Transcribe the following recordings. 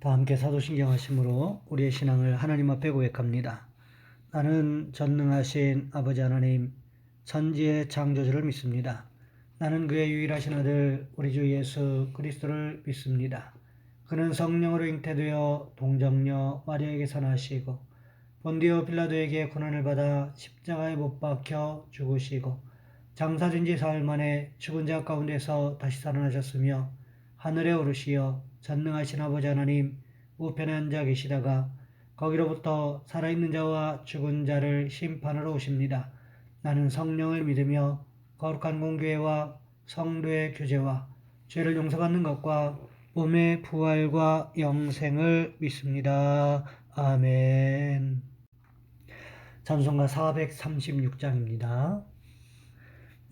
다 함께 사도신경 하심으로 우리의 신앙을 하나님 앞에 고백합니다. 나는 전능하신 아버지 하나님, 천지의 창조주를 믿습니다. 나는 그의 유일하신 아들 우리 주 예수 그리스도를 믿습니다. 그는 성령으로 잉태되어 동정녀 마리아에게서 나시고 본디오 빌라도에게 고난을 받아 십자가에 못 박혀 죽으시고 장사된 지 사흘 만에 죽은 자 가운데서 다시 살아나셨으며 하늘에 오르시어 전능하신 아버지 하나님 우편에 앉아 계시다가 거기로부터 살아있는 자와 죽은 자를 심판하러 오십니다. 나는 성령을 믿으며 거룩한 공교회와 성도의 교제와 죄를 용서받는 것과 몸의 부활과 영생을 믿습니다. 아멘. 찬송가 436장입니다.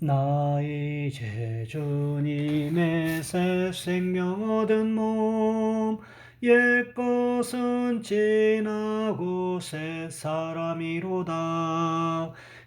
나 이제 주님의 새 생명 얻은 몸 옛것은 지나고 새 사람이로다.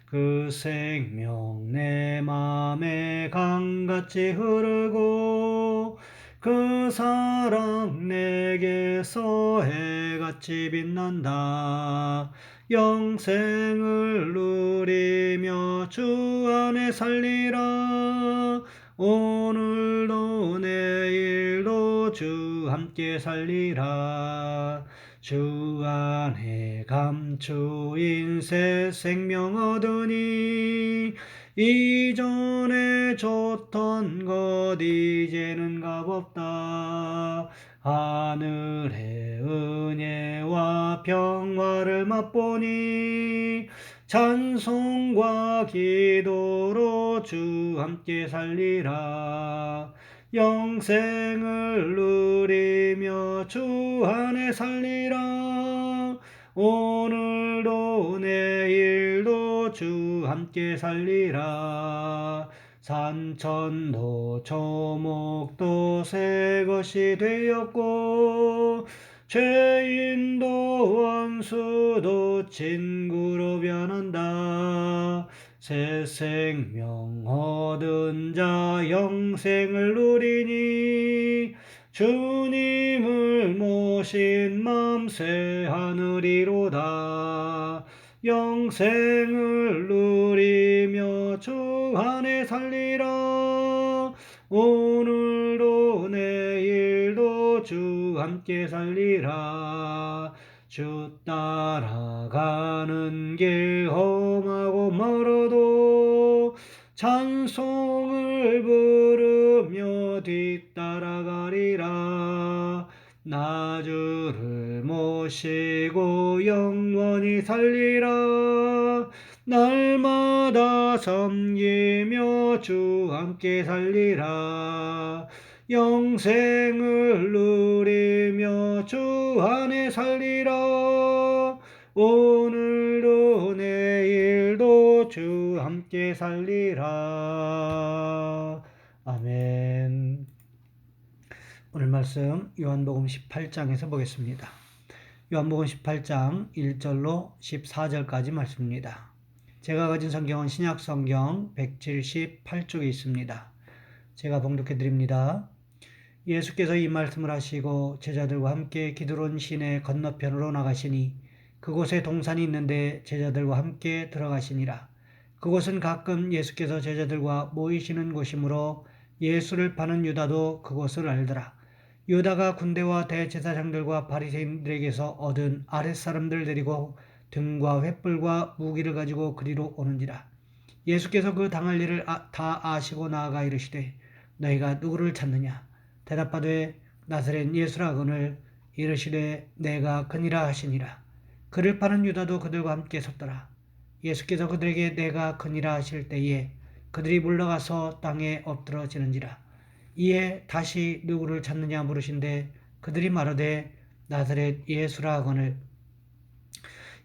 그 생명 내 맘에 강같이 흐르고 그 사랑 내게서 해같이 빛난다. 영생을 누리며 주 안에 살리라. 오늘도 내일도 주 함께 살리라. 주 안에 감추인 새 생명 얻으니 이전에 줬던 것 이제는 값없다. 하늘의 은혜와 평화를 맛보니 찬송과 기도로 주 함께 살리라. 영생을 누리며 주 안에 살리라. 오늘도 내일도 주 함께 살리라. 산천도 초목도 새 것이 되었고 죄인도 원수도 친구로 변한다. 새 생명 얻은 자 영생을 누리니 주님을 모신 맘 새 하늘이로다. 영생을 누리며 주 안에 살리라. 오늘도 내일도 주 함께 살리라. 주 따라가는 길 험하고 멀어도 찬송을 부르며 뒤따라가리라. 나 주를 모시고 영원히 살리라. 날마다 섬기며 주 함께 살리라. 영생을 누리며 주 안에 살리라. 오늘도 내일도 주 함께 살리라. 아멘. 오늘 말씀 요한복음 18장에서 보겠습니다. 요한복음 18장 1절로 14절까지 말씀입니다. 제가 가진 성경은 신약성경 178쪽에 있습니다. 제가 봉독해 드립니다. 예수께서 이 말씀을 하시고 제자들과 함께 기드론 시내 건너편으로 나가시니 그곳에 동산이 있는데 제자들과 함께 들어가시니라. 그곳은 가끔 예수께서 제자들과 모이시는 곳이므로 예수를 파는 유다도 그곳을 알더라. 유다가 군대와 대제사장들과 바리새인들에게서 얻은 아랫사람들 데리고 등과 횃불과 무기를 가지고 그리로 오는지라. 예수께서 그 당할 일을 다 아시고 나아가 이르시되 너희가 누구를 찾느냐? 대답하되 나사렛 예수라거늘. 이르시되 내가 그니라 하시니라. 그를 파는 유다도 그들과 함께 섰더라. 예수께서 그들에게 내가 그니라 하실 때에 그들이 물러가서 땅에 엎드러지는지라. 이에 다시 누구를 찾느냐 물으신데 그들이 말하되 나사렛 예수라 하거늘.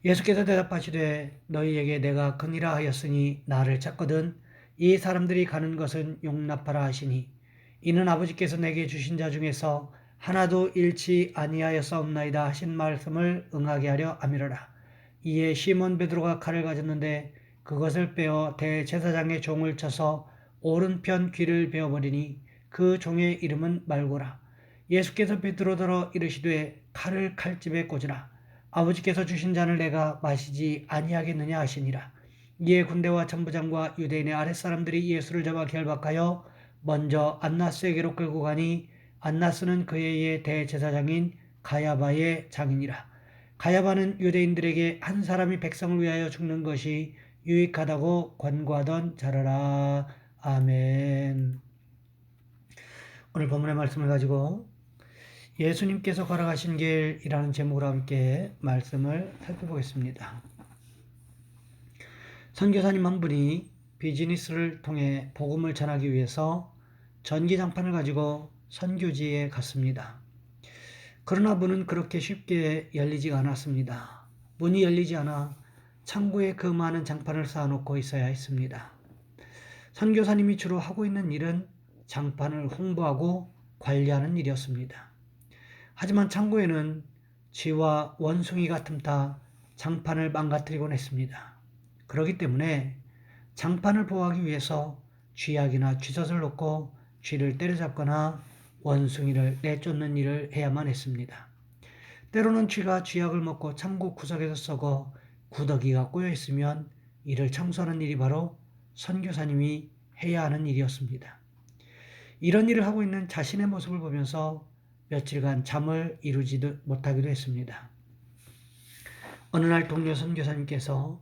예수께서 대답하시되 너희에게 내가 그니라 하였으니 나를 찾거든. 이 사람들이 가는 것은 용납하라 하시니 이는 아버지께서 내게 주신 자 중에서 하나도 잃지 아니하였사옵나이다 하신 말씀을 응하게 하려 함이로라. 이에 시몬 베드로가 칼을 가졌는데 그것을 빼어 대제사장의 종을 쳐서 오른편 귀를 베어버리니 그 종의 이름은 말고라. 예수께서 베드로더러 이르시되 칼을 칼집에 꽂으라. 아버지께서 주신 잔을 내가 마시지 아니하겠느냐 하시니라. 이에 군대와 천부장과 유대인의 아랫사람들이 예수를 잡아 결박하여 먼저 안나스에게로 끌고 가니 안나스는 그의 대제사장인 가야바의 장인이라. 가야바는 유대인들에게 한 사람이 백성을 위하여 죽는 것이 유익하다고 권고하던 자라라. 아멘. 오늘 본문의 말씀을 가지고 예수님께서 걸어가신 길이라는 제목으로 함께 말씀을 살펴보겠습니다. 선교사님 한 분이 비즈니스를 통해 복음을 전하기 위해서 전기장판을 가지고 선교지에 갔습니다. 그러나 문은 그렇게 쉽게 열리지가 않았습니다. 문이 열리지 않아 창고에 그 많은 장판을 쌓아놓고 있어야 했습니다. 선교사님이 주로 하고 있는 일은 장판을 홍보하고 관리하는 일이었습니다. 하지만 창고에는 쥐와 원숭이가 틈타 장판을 망가뜨리곤 했습니다. 그렇기 때문에 장판을 보호하기 위해서 쥐약이나 쥐젖을 놓고 쥐를 때려잡거나 원숭이를 내쫓는 일을 해야만 했습니다. 때로는 쥐가 쥐약을 먹고 창고 구석에서 썩어 구더기가 꼬여 있으면 이를 청소하는 일이 바로 선교사님이 해야 하는 일이었습니다. 이런 일을 하고 있는 자신의 모습을 보면서 며칠간 잠을 이루지도 못하기도 했습니다. 어느 날 동료 선교사님께서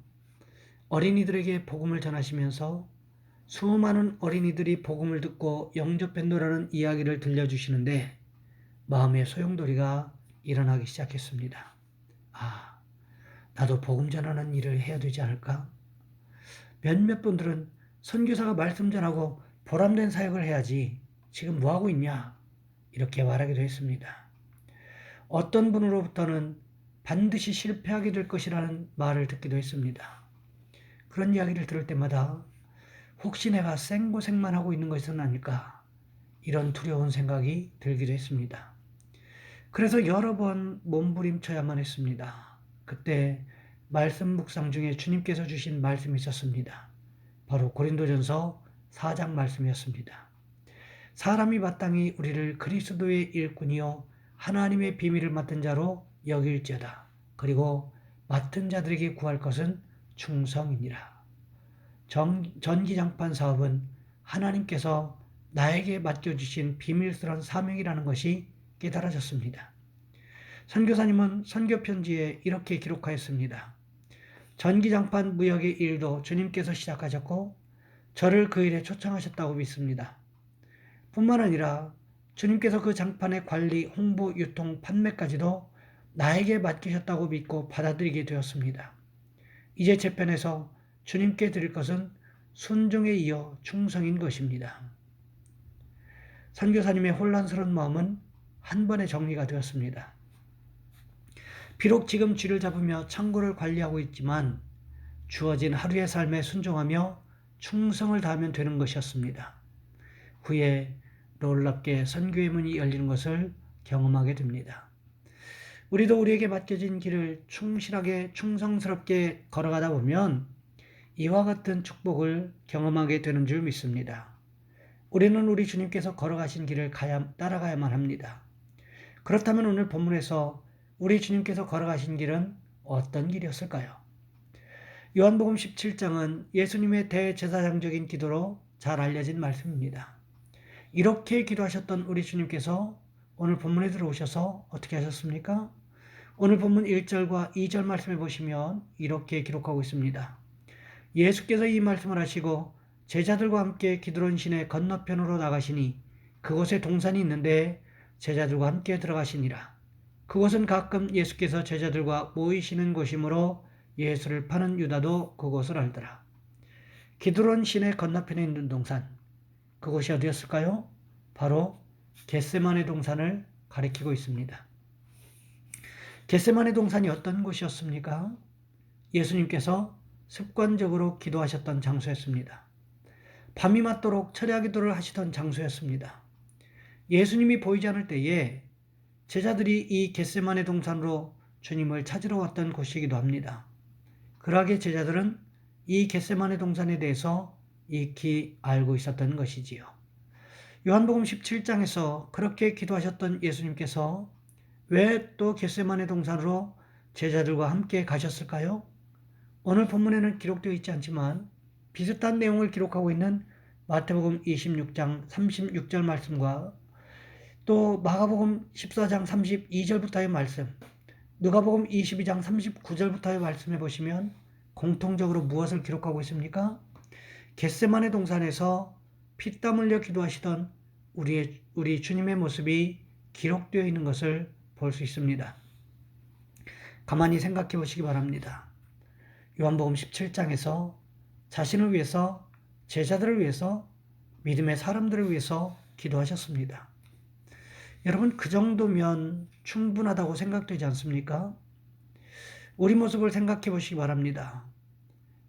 어린이들에게 복음을 전하시면서 수많은 어린이들이 복음을 듣고 영접했노라는 이야기를 들려주시는데 마음의 소용돌이가 일어나기 시작했습니다. 아, 나도 복음 전하는 일을 해야 되지 않을까? 몇몇 분들은 선교사가 말씀 전하고 보람된 사역을 해야지 지금 뭐하고 있냐? 이렇게 말하기도 했습니다. 어떤 분으로부터는 반드시 실패하게 될 것이라는 말을 듣기도 했습니다. 그런 이야기를 들을 때마다 혹시 내가 생고생만 하고 있는 것은 아닐까? 이런 두려운 생각이 들기도 했습니다. 그래서 여러 번 몸부림쳐야만 했습니다. 그때 말씀 묵상 중에 주님께서 주신 말씀이 있었습니다. 바로 고린도전서 4장 말씀이었습니다. 사람이 마땅히 우리를 그리스도의 일꾼이요 하나님의 비밀을 맡은 자로 여길지어다. 그리고 맡은 자들에게 구할 것은 충성이니라. 전기장판 사업은 하나님께서 나에게 맡겨주신 비밀스러운 사명이라는 것이 깨달아졌습니다. 선교사님은 선교편지에 이렇게 기록하였습니다. 전기장판 무역의 일도 주님께서 시작하셨고 저를 그 일에 초청하셨다고 믿습니다. 뿐만 아니라 주님께서 그 장판의 관리, 홍보, 유통, 판매까지도 나에게 맡기셨다고 믿고 받아들이게 되었습니다. 이제 제 편에서 주님께 드릴 것은 순종에 이어 충성인 것입니다. 선교사님의 혼란스러운 마음은 한 번에 정리가 되었습니다. 비록 지금 쥐를 잡으며 창고를 관리하고 있지만 주어진 하루의 삶에 순종하며 충성을 다하면 되는 것이었습니다. 후에 놀랍게 선교의 문이 열리는 것을 경험하게 됩니다. 우리도 우리에게 맡겨진 길을 충실하게 충성스럽게 걸어가다 보면 이와 같은 축복을 경험하게 되는 줄 믿습니다. 우리는 우리 주님께서 걸어가신 길을 따라가야만 합니다. 그렇다면 오늘 본문에서 우리 주님께서 걸어가신 길은 어떤 길이었을까요? 요한복음 17장은 예수님의 대제사장적인 기도로 잘 알려진 말씀입니다. 이렇게 기도하셨던 우리 주님께서 오늘 본문에 들어오셔서 어떻게 하셨습니까? 오늘 본문 1절과 2절 말씀에 보시면 이렇게 기록하고 있습니다. 예수께서 이 말씀을 하시고 제자들과 함께 기드론 시내 건너편으로 나가시니 그곳에 동산이 있는데 제자들과 함께 들어가시니라. 그곳은 가끔 예수께서 제자들과 모이시는 곳이므로 예수를 파는 유다도 그곳을 알더라. 기드론 시내 건너편에 있는 동산, 그곳이 어디였을까요? 바로 겟세마네 동산을 가리키고 있습니다. 겟세마네 동산이 어떤 곳이었습니까? 예수님께서 습관적으로 기도하셨던 장소였습니다. 밤이 맞도록 철야 기도를 하시던 장소였습니다. 예수님이 보이지 않을 때에 제자들이 이 겟세마네 동산으로 주님을 찾으러 왔던 곳이기도 합니다. 그러하게 제자들은 이 겟세마네 동산에 대해서 익히 알고 있었던 것이지요. 요한복음 17장에서 그렇게 기도하셨던 예수님께서 왜 또 겟세마네 동산으로 제자들과 함께 가셨을까요? 오늘 본문에는 기록되어 있지 않지만 비슷한 내용을 기록하고 있는 마태복음 26장 36절 말씀과 또 마가복음 14장 32절부터의 말씀, 누가복음 22장 39절부터의 말씀해 보시면 공통적으로 무엇을 기록하고 있습니까? 겟세마네 동산에서 피땀 흘려 기도하시던 우리 주님의 모습이 기록되어 있는 것을 볼 수 있습니다. 가만히 생각해 보시기 바랍니다. 요한복음 17장에서 자신을 위해서, 제자들을 위해서, 믿음의 사람들을 위해서 기도하셨습니다. 여러분, 그 정도면 충분하다고 생각되지 않습니까? 우리 모습을 생각해 보시기 바랍니다.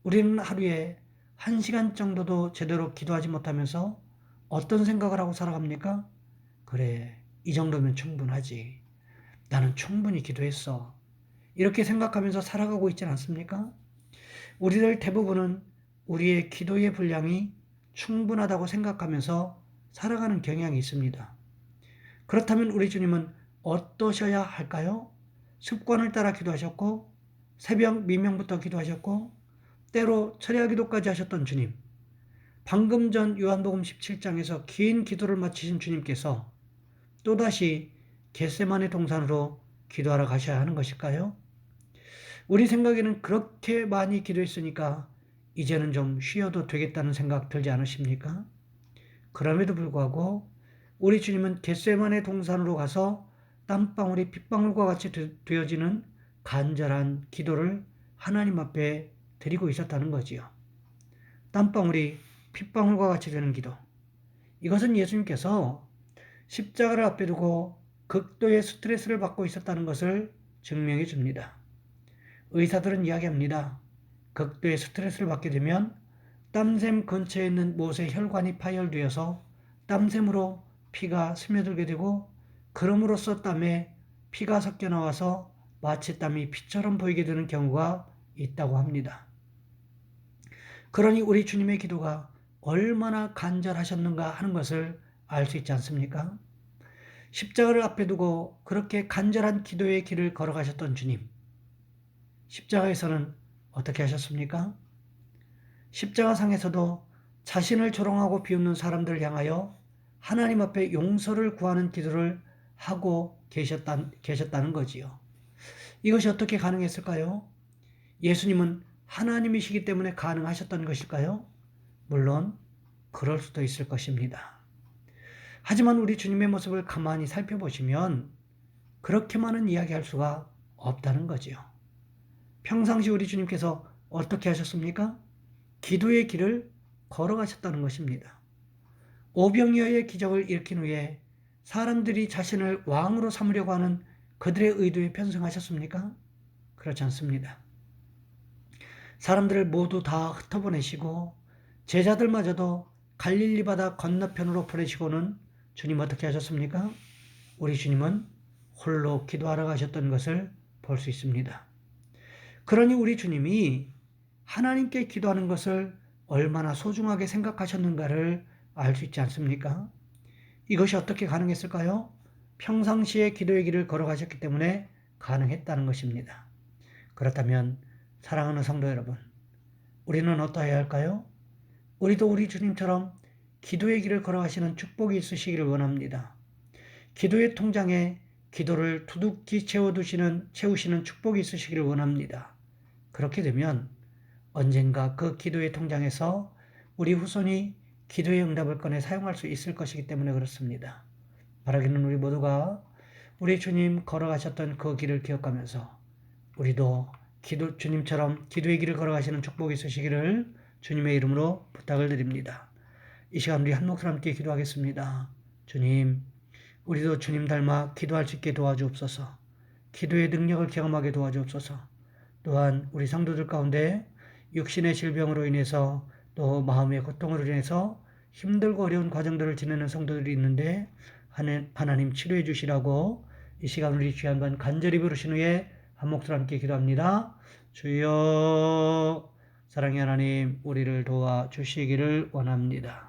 우리는 하루에 1시간 정도도 제대로 기도하지 못하면서 어떤 생각을 하고 살아갑니까? 그래, 이 정도면 충분하지. 나는 충분히 기도했어. 이렇게 생각하면서 살아가고 있지 않습니까? 우리들 대부분은 우리의 기도의 분량이 충분하다고 생각하면서 살아가는 경향이 있습니다. 그렇다면 우리 주님은 어떠셔야 할까요? 습관을 따라 기도하셨고 새벽 미명부터 기도하셨고 때로 철야 기도까지 하셨던 주님, 방금 전 요한복음 17장에서 긴 기도를 마치신 주님께서 또다시 겟세마네 동산으로 기도하러 가셔야 하는 것일까요? 우리 생각에는 그렇게 많이 기도했으니까 이제는 좀 쉬어도 되겠다는 생각 들지 않으십니까? 그럼에도 불구하고 우리 주님은 겟세마네 동산으로 가서 땀방울이 핏방울과 같이 되어지는 간절한 기도를 하나님 앞에 드리고 있었다는 거지요. 땀방울이 핏방울과 같이 되는 기도. 이것은 예수님께서 십자가를 앞에 두고 극도의 스트레스를 받고 있었다는 것을 증명해 줍니다. 의사들은 이야기합니다. 극도의 스트레스를 받게 되면 땀샘 근처에 있는 못의 혈관이 파열되어서 땀샘으로 피가 스며들게 되고 그럼으로써 땀에 피가 섞여 나와서 마치 땀이 피처럼 보이게 되는 경우가 있다고 합니다. 그러니 우리 주님의 기도가 얼마나 간절하셨는가 하는 것을 알 수 있지 않습니까? 십자가를 앞에 두고 그렇게 간절한 기도의 길을 걸어가셨던 주님. 십자가에서는 어떻게 하셨습니까? 십자가상에서도 자신을 조롱하고 비웃는 사람들을 향하여 하나님 앞에 용서를 구하는 기도를 하고 계셨다는 거지요. 이것이 어떻게 가능했을까요? 예수님은 하나님이시기 때문에 가능하셨던 것일까요? 물론 그럴 수도 있을 것입니다. 하지만 우리 주님의 모습을 가만히 살펴보시면 그렇게만은 이야기할 수가 없다는 거지요. 평상시 우리 주님께서 어떻게 하셨습니까? 기도의 길을 걸어가셨다는 것입니다. 오병이어의 기적을 일으킨 후에 사람들이 자신을 왕으로 삼으려고 하는 그들의 의도에 편승하셨습니까? 그렇지 않습니다. 사람들을 모두 다 흩어보내시고 제자들마저도 갈릴리 바다 건너편으로 보내시고는 주님 어떻게 하셨습니까? 우리 주님은 홀로 기도하러 가셨던 것을 볼 수 있습니다. 그러니 우리 주님이 하나님께 기도하는 것을 얼마나 소중하게 생각하셨는가를 알 수 있지 않습니까? 이것이 어떻게 가능했을까요? 평상시에 기도의 길을 걸어가셨기 때문에 가능했다는 것입니다. 그렇다면 사랑하는 성도 여러분, 우리는 어떠해야 할까요? 우리도 우리 주님처럼 기도의 길을 걸어가시는 축복이 있으시기를 원합니다. 기도의 통장에 기도를 두둑히 채우시는 축복이 있으시기를 원합니다. 그렇게 되면 언젠가 그 기도의 통장에서 우리 후손이 기도의 응답을 꺼내 사용할 수 있을 것이기 때문에 그렇습니다. 바라기는 우리 모두가 우리 주님 걸어가셨던 그 길을 기억하면서 우리도 주님처럼 기도의 길을 걸어가시는 축복이 있으시기를 주님의 이름으로 부탁을 드립니다. 이 시간 우리 한 목소리 함께 기도하겠습니다. 주님, 우리도 주님 닮아 기도할 수 있게 도와주옵소서. 기도의 능력을 경험하게 도와주옵소서. 또한 우리 성도들 가운데 육신의 질병으로 인해서 또 마음의 고통으로 인해서 힘들고 어려운 과정들을 지내는 성도들이 있는데 하나님 치료해 주시라고 이 시간 우리 주여 한번 간절히 부르신 후에 한 목소리 함께 기도합니다. 주여, 사랑의 하나님, 우리를 도와주시기를 원합니다.